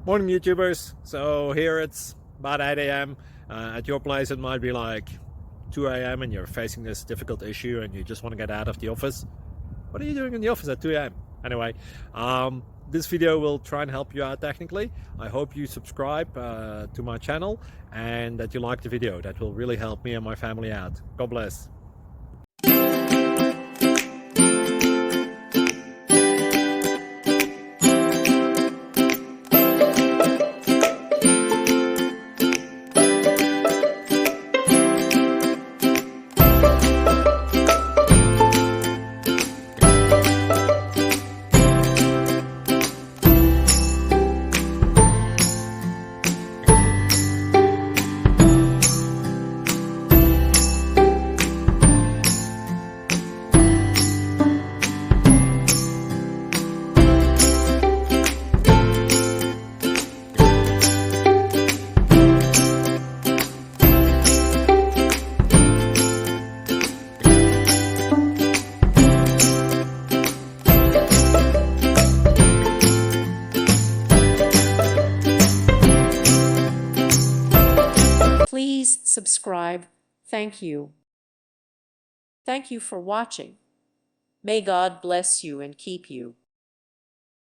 Morning YouTubers. So here it's about 8 a.m. At your place it might be like 2 a.m. and you're facing this difficult issue and you just want to get out of the office. What are you doing in the office at 2 a.m.? Anyway, this video will try and help you out technically. I hope you subscribe to my channel and that you like the video. That will really help me and my family out. God bless. Please subscribe. Thank you. Thank you for watching. May God bless you and keep you.